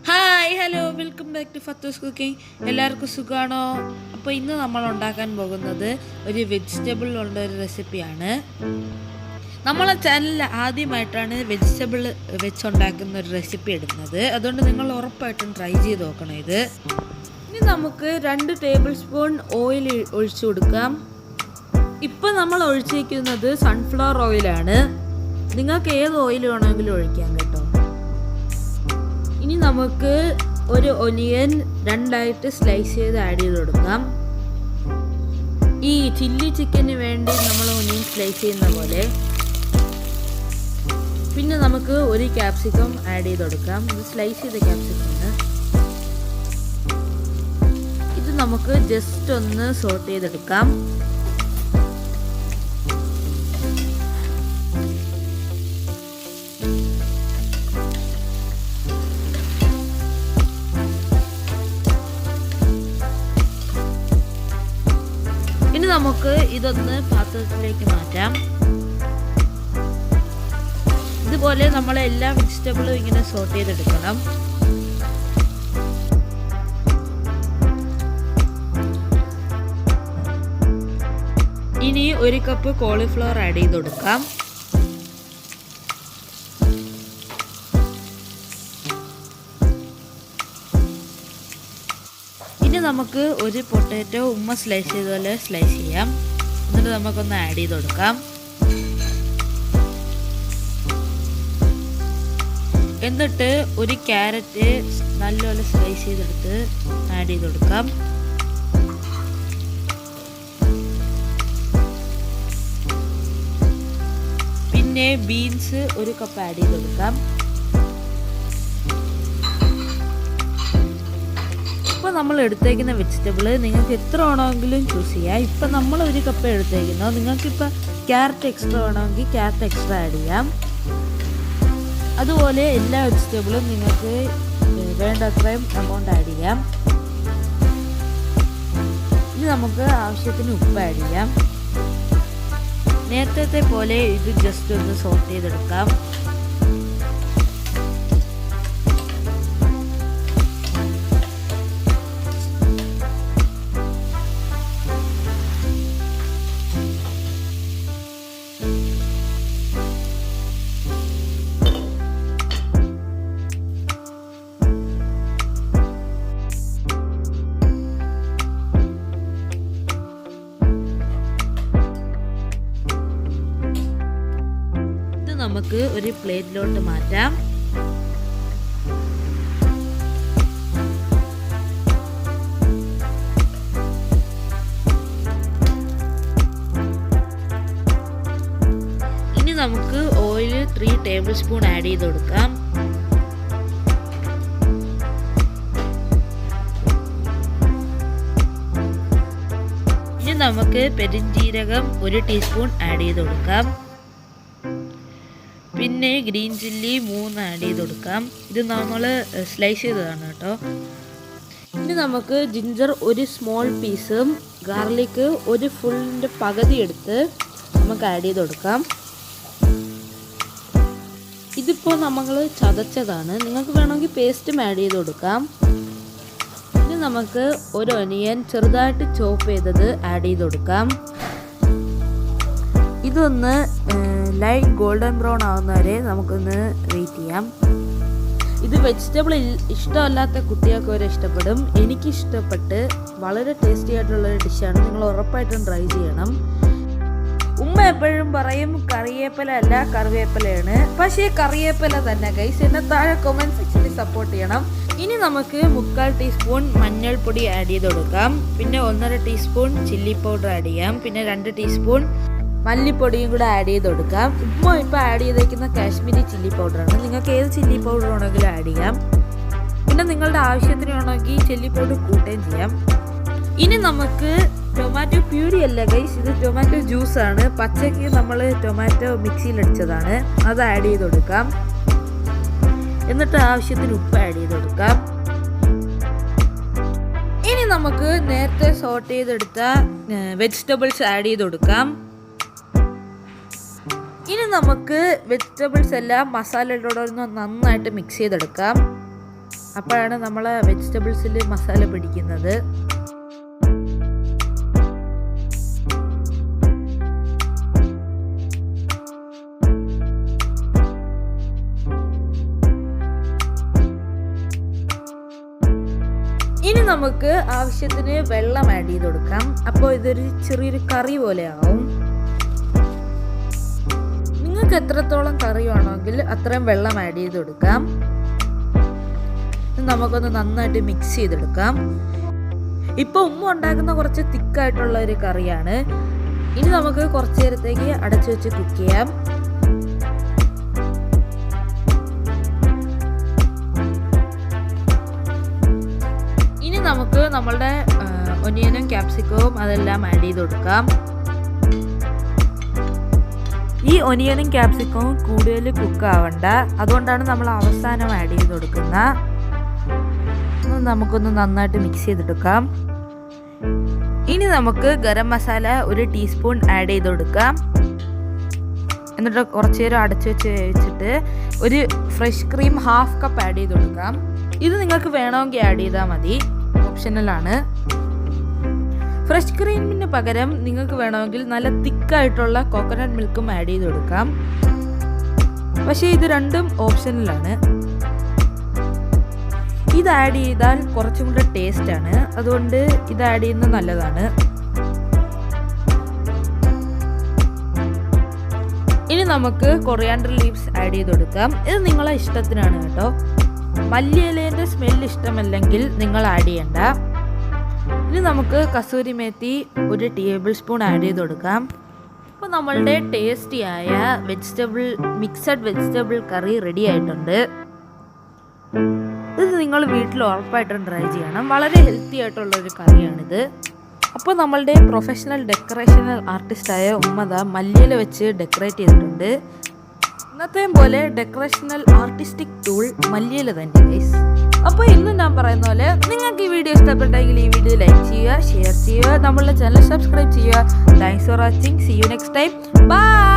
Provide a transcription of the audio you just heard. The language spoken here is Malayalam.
Hi hello welcome back to Fathu's cooking. എല്ലാവർക്കും സുഖമാണോ? അപ്പോൾ ഇന്ന് നമ്മൾ ഉണ്ടാക്കാൻ പോകുന്നത് ഒരു വെജിറ്റബിൾ ഉള്ള ഒരു റെസിപ്പിയാണ്. നമ്മളെ ചാനലിൽ ആദ്യമായിട്ടാണ് വെജിറ്റബിൾ വെച്ചുണ്ടാക്കുന്ന ഒരു റെസിപ്പി ഇടുന്നത്. അതുകൊണ്ട് നിങ്ങൾ ഉറപ്പായിട്ടും ട്രൈ ചെയ്ത് നോക്കണം ഇത്. ഇനി നമുക്ക് 2 ടേബിൾ സ്പൂൺ ഓയിൽ ഒഴിച്ചു കൊടുക്കാം. ഇപ്പം നമ്മൾ ഒഴിച്ചിരിക്കുന്നത് സൺഫ്ലവർ ഓയിലാണ്. നിങ്ങൾക്ക് ഏത് ഓയിൽ വേണമെങ്കിലും ഒഴിക്കാം കേട്ടോ. ഇനി നമുക്ക് ഒരു ഒനിയൻ 2ആയിട്ട് സ്ലൈസ് ചെയ്ത് ആഡ് ചെയ്ത് കൊടുക്കാം. ഈ ചില്ലി ചിക്കന് വേണ്ടി നമ്മൾ ഒനിയൻ സ്ലൈസ് ചെയ്യുന്ന പോലെ. പിന്നെ നമുക്ക് ഒരു ക്യാപ്സിക്കം ആഡ് ചെയ്ത് കൊടുക്കാം. ഇത് സ്ലൈസ് ചെയ്ത ക്യാപ്സിക്കമാണ്. ഇത് നമുക്ക് ജസ്റ്റ് ഒന്ന് സോട്ട് ചെയ്തെടുക്കാം. ഇനി നമുക്ക് ഇതൊന്ന് പാത്രത്തിലേക്ക് മാറ്റാം. ഇതുപോലെ നമ്മൾ എല്ലാ വെജിറ്റബിളും ഇങ്ങനെ സോട്ട് ചെയ്തെടുക്കണം. ഇനി 1 കപ്പ് കോളിഫ്ലവർ ആഡ് ചെയ്ത് കൊടുക്കാം. ഇനി നമുക്ക് ഒരു പൊട്ടാറ്റോ സ്ലൈസ് ചെയ്തപോലെ സ്ലൈസ് ചെയ്യാം. എന്നിട്ട് നമുക്കൊന്ന് ആഡ് ചെയ്ത് കൊടുക്കാം. എന്നിട്ട് ഒരു ക്യാരറ്റ് നല്ലപോലെ സ്ലൈസ് ചെയ്തെടുത്ത് ആഡ് ചെയ്ത് കൊടുക്കാം. പിന്നെ ബീൻസ് 1 കപ്പ് ആഡ് ചെയ്ത് കൊടുക്കാം. ഇപ്പോൾ നമ്മൾ എടുത്തേക്കുന്ന വെജിറ്റബിൾ നിങ്ങൾക്ക് എത്ര വേണമെങ്കിലും ചൂസ് ചെയ്യാം. ഇപ്പം നമ്മൾ 1 കപ്പ് എടുത്തേക്കുന്നു. നിങ്ങൾക്കിപ്പോൾ ക്യാരറ്റ് എക്സ്ട്രാ വേണമെങ്കിൽ ക്യാരറ്റ് എക്സ്ട്രാ ആഡ് ചെയ്യാം. അതുപോലെ എല്ലാ വെജിറ്റബിളും നിങ്ങൾക്ക് വേണ്ടത്രയും എമൗണ്ട് ആഡ് ചെയ്യാം. ഇനി നമുക്ക് ആവശ്യത്തിന് ഉപ്പ് ആഡ് ചെയ്യാം. നേരത്തെ പോലെ ഇത് ജസ്റ്റ് ഒന്ന് സോട്ട് ചെയ്തെടുക്കാം. നമുക്ക് ഒരു പ്ലേറ്റിലോട്ട് മാറ്റാം. ഇനി നമുക്ക് ഓയിൽ 3 ടേബിൾ സ്പൂൺ ആഡ് ചെയ്ത് കൊടുക്കാം. ഇനി നമുക്ക് പെരിഞ്ജീരകം 1 ടീസ്പൂൺ ആഡ് ചെയ്ത് കൊടുക്കാം. പിന്നെ ഗ്രീൻ ചില്ലി 3 ആഡ് ചെയ്ത് കൊടുക്കാം. ഇത് നമ്മൾ സ്ലൈസ് ചെയ്തതാണ് കേട്ടോ. ഇനി നമുക്ക് ജിഞ്ചർ 1 സ്മോൾ പീസും ഗാർലിക്ക് 1 ഫുള്ളിൻ്റെ പകുതി എടുത്ത് നമുക്ക് ആഡ് ചെയ്ത് കൊടുക്കാം. ഇതിപ്പോൾ നമ്മൾ ചതച്ചതാണ്. നിങ്ങൾക്ക് വേണമെങ്കിൽ പേസ്റ്റും ആഡ് ചെയ്ത് കൊടുക്കാം. ഇനി നമുക്ക് ഒരു ഒനിയൻ ചെറുതായിട്ട് ചോപ്പ് ചെയ്തത് ആഡ് ചെയ്ത് കൊടുക്കാം. ഇതൊന്ന് ലൈറ്റ് ഗോൾഡൻ ബ്രൗൺ ആവുന്നവരെ നമുക്കൊന്ന് വെയിറ്റ് ചെയ്യാം. ഇത് വെജിറ്റബിൾ ഇഷ്ടമല്ലാത്ത കുട്ടികൾക്ക് വരെ ഇഷ്ടപ്പെടും. എനിക്കിഷ്ടപ്പെട്ട് വളരെ ടേസ്റ്റി ആയിട്ടുള്ളൊരു ഡിഷാണ്. നിങ്ങൾ ഉറപ്പായിട്ടും ട്രൈ ചെയ്യണം. ഉമ്മ എപ്പോഴും പറയും കറിവേപ്പില അല്ല കറിവേപ്പിലയാണ്. പക്ഷേ കറിവേപ്പില തന്നെ ഗൈസ്. എന്നെ താഴെ കമൻറ്റ് സെക്ഷനിൽ സപ്പോർട്ട് ചെയ്യണം. ഇനി നമുക്ക് 3/4 ടീസ്പൂൺ മഞ്ഞൾപ്പൊടി ആഡ് ചെയ്ത് കൊടുക്കാം. പിന്നെ 1.5 ടീസ്പൂൺ ചില്ലി പൗഡർ ആഡ് ചെയ്യാം. പിന്നെ 2 ടീസ്പൂൺ മല്ലിപ്പൊടിയും കൂടെ ആഡ് ചെയ്ത് കൊടുക്കാം. ഇപ്പോൾ ആഡ് ചെയ്തേക്കുന്ന കാശ്മീരി ചില്ലി പൗഡറാണ്. നിങ്ങൾക്ക് ഏത് ചില്ലി പൗഡർ വേണമെങ്കിലും ആഡ് ചെയ്യാം. പിന്നെ നിങ്ങളുടെ ആവശ്യത്തിന് വേണമെങ്കിൽ ചില്ലി പൗഡർ കൂട്ടുകയും ചെയ്യാം. ഇനി നമുക്ക് ടൊമാറ്റോ പ്യൂരി അല്ല ഗൈസ്, ഇത് ടൊമാറ്റോ ജ്യൂസാണ്. പച്ചയ്ക്ക് നമ്മൾ ടൊമാറ്റോ മിക്സിയിലടിച്ചതാണ്. അത് ആഡ് ചെയ്ത് കൊടുക്കാം. എന്നിട്ട് ആവശ്യത്തിന് ഉപ്പ് ആഡ് ചെയ്ത് കൊടുക്കാം. ഇനി നമുക്ക് നേരത്തെ സോട്ട് ചെയ്തെടുത്ത വെജിറ്റബിൾസ് ആഡ് ചെയ്ത് കൊടുക്കാം. ഇനി നമുക്ക് വെജിറ്റബിൾസ് എല്ലാം മസാലയോടെ ഒന്ന് നന്നായിട്ട് മിക്സ് ചെയ്തെടുക്കാം. അപ്പോഴാണ് നമ്മളെ വെജിറ്റബിൾസിൽ മസാല പിടിക്കുന്നത്. ഇനി നമുക്ക് ആവശ്യത്തിന് വെള്ളം ആഡ് ചെയ്ത് കൊടുക്കാം. അപ്പോൾ ഇതൊരു ചെറിയൊരു കറി പോലെ ആവും. നിങ്ങൾക്ക് എത്രത്തോളം കറി വേണമെങ്കിൽ അത്രയും വെള്ളം ആഡ് ചെയ്ത് കൊടുക്കാം. നമുക്കൊന്ന് നന്നായിട്ട് മിക്സ് ചെയ്തെടുക്കാം. ഇപ്പോൾ ഉമ്മ ഉണ്ടാക്കുന്ന കുറച്ച് തിക്കായിട്ടുള്ള ഒരു കറിയാണ്. ഇനി നമുക്ക് കുറച്ച് നേരത്തേക്ക് അടച്ചു വെച്ച് കുക്ക് ചെയ്യാം. ഇനി നമുക്ക് നമ്മളുടെ ഒനിയനും ക്യാപ്സിക്കവും അതെല്ലാം ആഡ് ചെയ്ത് കൊടുക്കാം. ഈ ഒനിയനും ക്യാപ്സിക്കവും കൂടുതൽ കുക്ക് ആവണ്ട, അതുകൊണ്ടാണ് നമ്മൾ അവസാനം ആഡ് ചെയ്ത് കൊടുക്കുന്നത്. നമുക്കൊന്ന് നന്നായിട്ട് മിക്സ് ചെയ്തെടുക്കാം. ഇനി നമുക്ക് ഗരം മസാല 1 ടീസ്പൂൺ ആഡ് ചെയ്ത് കൊടുക്കാം. എന്നിട്ട് കുറച്ച് നേരം അടച്ചു വെച്ചിട്ട് ഒരു ഫ്രഷ് ക്രീം 1/2 കപ്പ് ആഡ് ചെയ്ത് കൊടുക്കാം. ഇത് നിങ്ങൾക്ക് വേണമെങ്കിൽ ആഡ് ചെയ്താൽ മതി, ഓപ്ഷണലാണ്. ഫ്രഷ് ക്രീമിന് പകരം നിങ്ങൾക്ക് വേണമെങ്കിൽ നല്ല തിക്കായിട്ടുള്ള കോക്കനട്ട് മിൽക്കും ആഡ് ചെയ്ത് കൊടുക്കാം. പക്ഷേ ഇത് രണ്ടും ഓപ്ഷണലാണ്. ഇത് ആഡ് ചെയ്താൽ കുറച്ചും കൂടെ ടേസ്റ്റാണ്, അതുകൊണ്ട് ഇത് ആഡ് ചെയ്യുന്നത് നല്ലതാണ്. ഇനി നമുക്ക് കൊറിയാണ്ടർ ലീവ്സ് ആഡ് ചെയ്ത് കൊടുക്കാം. ഇത് നിങ്ങളെ ഇഷ്ടത്തിനാണ് കേട്ടോ. മല്ലിയിലേൻ്റെ സ്മെല്ല് ഇഷ്ടമല്ലെങ്കിൽ നിങ്ങൾ ആഡ് ചെയ്യണ്ട. ഇനി നമുക്ക് kasuri methi 1 table spoon add ചെയ്ത് കൊടുക്കാം. അപ്പോൾ നമ്മളുടെ ടേസ്റ്റിയായ മിക്സഡ് വെജിറ്റബിൾ കറി റെഡി ആയിട്ടുണ്ട്. ഇത് നിങ്ങൾ വീട്ടിൽ ഉറപ്പായിട്ടും ട്രൈ ചെയ്യണം. വളരെ ഹെൽത്തി ആയിട്ടുള്ളൊരു കറിയാണിത്. അപ്പോൾ നമ്മളുടെ പ്രൊഫഷണൽ ഡെക്കറേഷണൽ ആർട്ടിസ്റ്റായ ഉമ്മദ മല്ലിയില വെച്ച് ഡെക്കറേറ്റ് ചെയ്തിട്ടുണ്ട്. ഇന്നത്തെയും പോലെ ഡെക്കറേഷണൽ ആർട്ടിസ്റ്റിക് ടൂൾ മല്ലിയില തന്നെ ഗൈസ്. അപ്പോൾ ഇന്ന് ഞാൻ പറയുന്ന പോലെ നിങ്ങൾക്ക് ഈ വീഡിയോ ഇഷ്ടപ്പെട്ടെങ്കിൽ ഈ വീഡിയോ ലൈക്ക് ചെയ്യുക, ഷെയർ ചെയ്യുക, നമ്മളുടെ ചാനൽ സബ്സ്ക്രൈബ് ചെയ്യുക. Thanks for watching. See you next time. By.